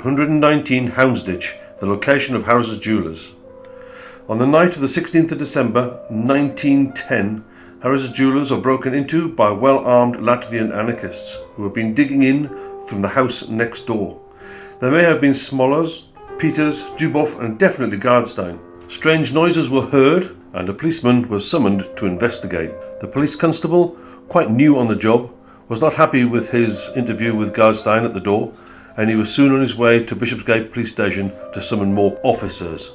119 Houndsditch, the location of Harris's Jewellers. On the night of the 16th of December 1910, Harris's Jewellers were broken into by well-armed Latvian anarchists who had been digging in from the house next door. There may have been Smollers, Peters, Dubov and definitely Gardstein. Strange noises were heard and a policeman was summoned to investigate. The police constable, quite new on the job, was not happy with his interview with Gardstein at the door, and he was soon on his way to Bishopsgate Police Station to summon more officers.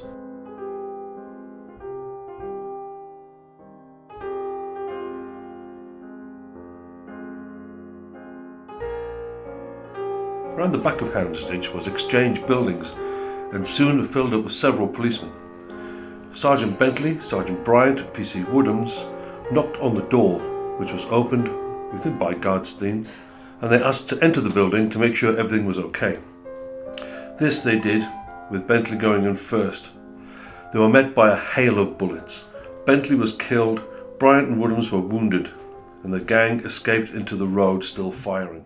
Around the back of Houndsditch was Exchange Buildings, and soon filled up with several policemen. Sergeant Bentley, Sergeant Bryant and PC Woodhams knocked on the door, which was opened within by Gardstein, and they asked to enter the building to make sure everything was okay. This they did, with Bentley going in first. They were met by a hail of bullets. Bentley was killed, Bryant and Woodhams were wounded, and the gang escaped into the road still firing.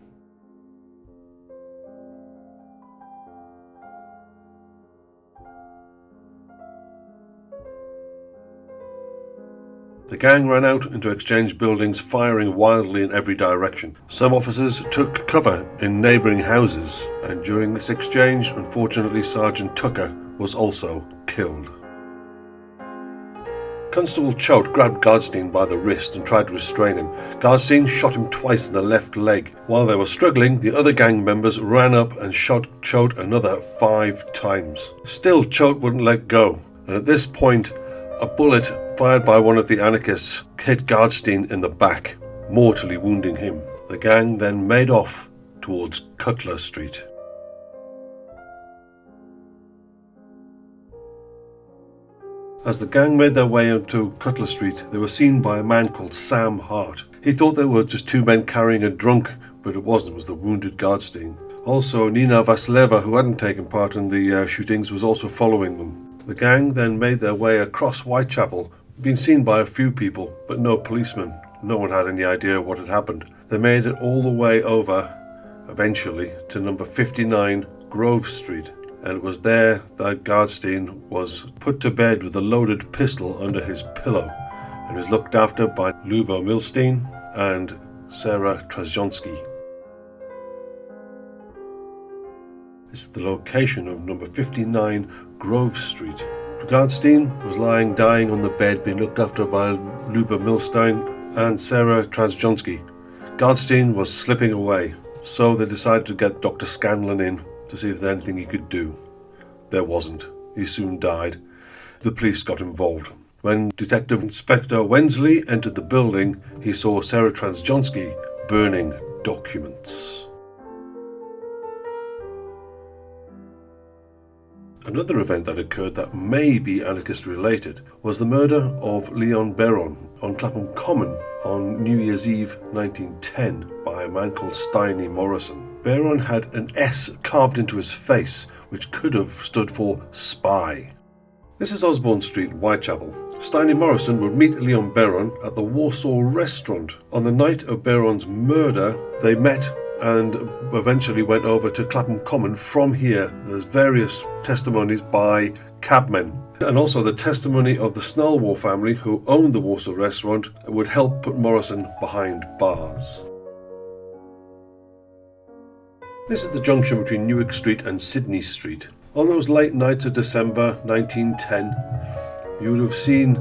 The gang ran out into Exchange Buildings, firing wildly in every direction. Some officers took cover in neighbouring houses, and during this exchange, unfortunately, Sergeant Tucker was also killed. Constable Choate grabbed Gardstein by the wrist and tried to restrain him. Gardstein shot him twice in the left leg. While they were struggling, the other gang members ran up and shot Choate another 5 times. Still, Choate wouldn't let go, and at this point, a bullet fired by one of the anarchists hit Gardstein in the back, mortally wounding him. The gang then made off towards Cutler Street. As the gang made their way into Cutler Street, they were seen by a man called Sam Hart. He thought they were just 2 men carrying a drunk, but it wasn't. It was the wounded Gardstein. Also, Nina Vasileva, who hadn't taken part in the shootings, was also following them. The gang then made their way across Whitechapel, being seen by a few people, but no policemen. No one had any idea what had happened. They made it all the way over, eventually, to number 59 Grove Street, and it was there that Gardstein was put to bed with a loaded pistol under his pillow, and was looked after by Lubo Milstein and Sarah Trzaskowski. This is the location of number 59 Grove Street. Gardstein was lying dying on the bed, being looked after by Luba Milstein and Sarah Trzaskowski. Gardstein was slipping away, so they decided to get Dr. Scanlon in to see if there's anything he could do. There wasn't. He soon died. The police got involved. When Detective Inspector Wensley entered the building, he saw Sarah Trzaskowski burning documents. Another event that occurred that may be anarchist related was the murder of Leon Beron on Clapham Common on New Year's Eve 1910 by a man called Steiny Morrison. Beron had an S carved into his face, which could have stood for spy. This is Osborne Street, Whitechapel. Steiny Morrison would meet Leon Beron at the Warsaw restaurant. On the night of Beron's murder, they met and eventually went over to Clapham Common from here. There's various testimonies by cabmen, and also the testimony of the Snellwar family who owned the Warsaw restaurant would help put Morrison behind bars. This is the junction between Newark Street and Sidney Street. On those late nights of December 1910, you would have seen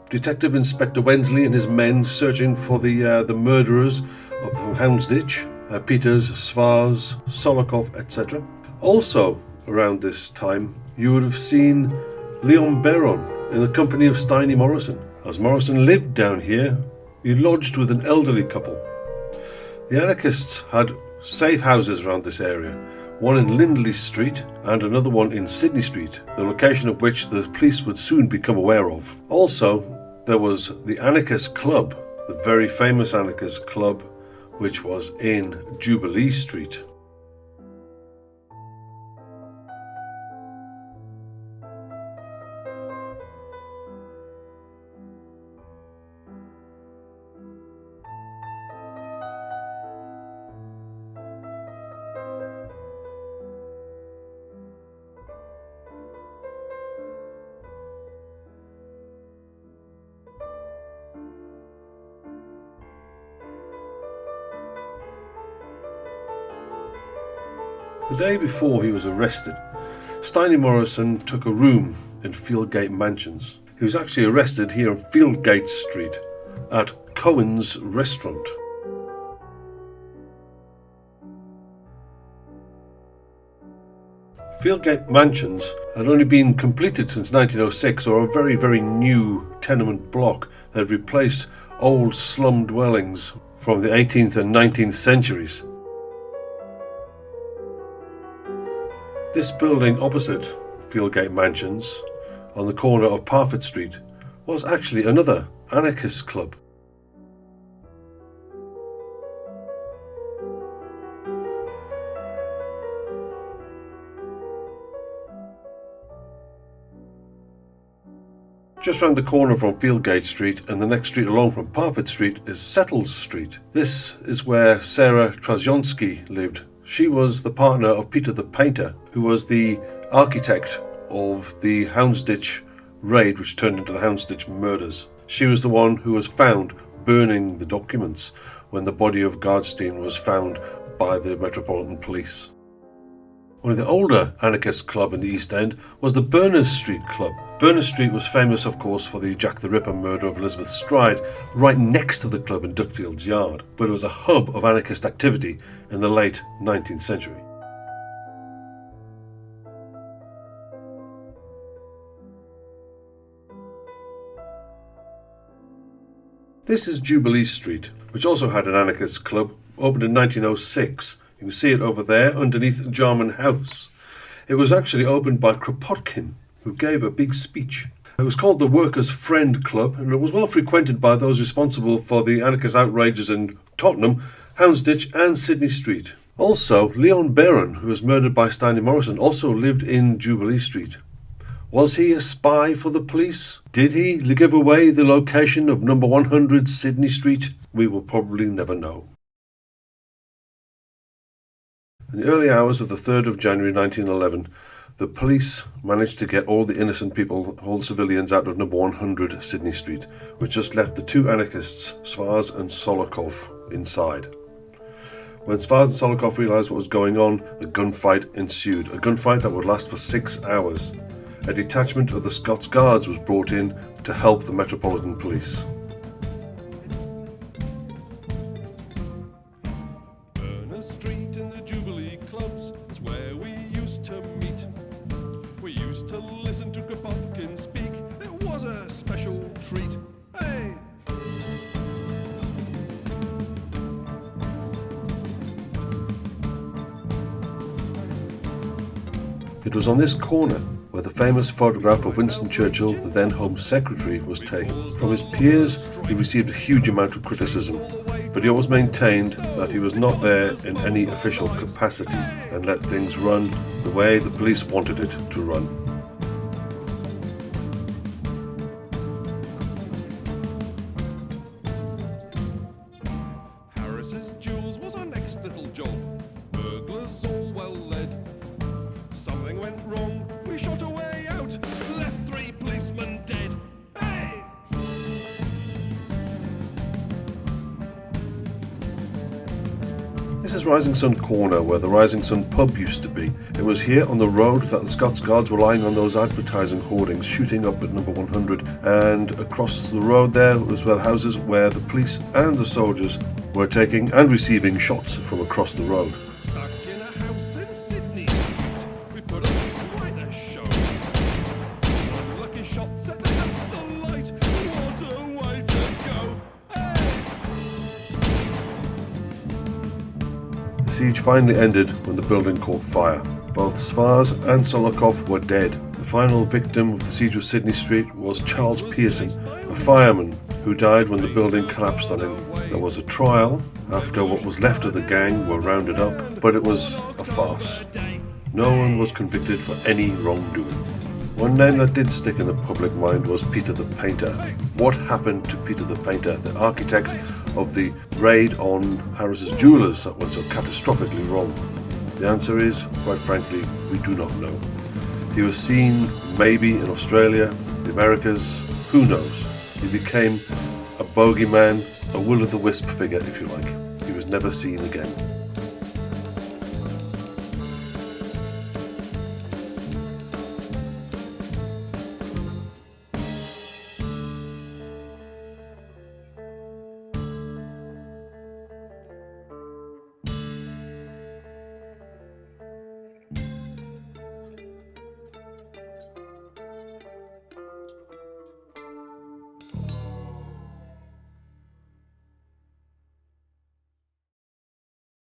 Detective Inspector Wensley and his men searching for the murderers of Houndsditch, Peters, Svars, Solokov, etc. Also, around this time, you would have seen Leon Beron in the company of Steiny Morrison. As Morrison lived down here, he lodged with an elderly couple. The anarchists had safe houses around this area, one in Lindley Street and another one in Sidney Street, the location of which the police would soon become aware of. Also, there was the Anarchist Club, the very famous Anarchist Club, which was in Jubilee Street. day before he was arrested, Steiny Morrison took a room in Fieldgate Mansions. He was actually arrested here on Fieldgate Street at Cohen's Restaurant. Fieldgate Mansions had only been completed since 1906, or a very, very new tenement block that had replaced old slum dwellings from the 18th and 19th centuries. This building opposite Fieldgate Mansions, on the corner of Parfitt Street, was actually another anarchist club. Just round the corner from Fieldgate Street and the next street along from Parfitt Street is Settles Street. This is where Sarah Trzaskowski lived. She was the partner of Peter the Painter, who was the architect of the Houndsditch raid which turned into the Houndsditch murders. She was the one who was found burning the documents when the body of Gardstein was found by the Metropolitan Police. One of the older anarchist club in the East End was the Berners Street Club. Berners Street was famous, of course, for the Jack the Ripper murder of Elizabeth Stride, right next to the club in Dutfield's Yard, but it was a hub of anarchist activity in the late 19th century. This is Jubilee Street, which also had an anarchist club, opened in 1906. You can see it over there underneath Jarman House. It was actually opened by Kropotkin, who gave a big speech. It was called the Workers' Friend Club, and it was well frequented by those responsible for the anarchist outrages in Tottenham, Houndsditch and Sidney Street. Also, Leon Beron, who was murdered by Steiny Morrison, also lived in Jubilee Street. Was he a spy for the police? Did he give away the location of number 100 Sidney Street? We will probably never know. In the early hours of the 3rd of January 1911, the police managed to get all the innocent people, all the civilians, out of number 100 Sidney Street, which just left the two anarchists, Svars and Solokov, inside. When Svars and Solokov realised what was going on, a gunfight ensued, a gunfight that would last for 6 hours. A detachment of the Scots Guards was brought in to help the Metropolitan Police. Street in the Jubilee clubs, it's where we used to meet. We used to listen to Kropotkin speak, it was a special treat. Hey! It was on this corner where the famous photograph of Winston Churchill, the then Home Secretary, was taken. From his peers, he received a huge amount of criticism, but he always maintained that he was not there in any official capacity and let things run the way the police wanted it to run. Harris's jewels was our next little job. Burglars all well led. Something went wrong, we shot a way out, left 3 policemen dead. Hey! This is Rising Sun Corner, where the Rising Sun pub used to be. It was here on the road that the Scots Guards were lying on those advertising hoardings, shooting up at number 100, and across the road there was where the houses where the police and the soldiers were taking and receiving shots from across the road. Stuck in a house in Sidney Street, we put on quite a show. One lucky shot set the house alight, what a way to go. Hey! The siege finally ended when the building caught fire. Both Svars and Solokov were dead. The final victim of the Siege of Sidney Street was Charles Pearson, a fireman who died when the building collapsed on him. There was a trial after what was left of the gang were rounded up, but it was a farce. No one was convicted for any wrongdoing. One name that did stick in the public mind was Peter the Painter. What happened to Peter the Painter, the architect of the raid on Harris's jewellers that went so catastrophically wrong? The answer is, quite frankly, we do not know. He was seen maybe in Australia, the Americas, who knows? He became a bogeyman, a will-o'-the-wisp figure, if you like. He was never seen again.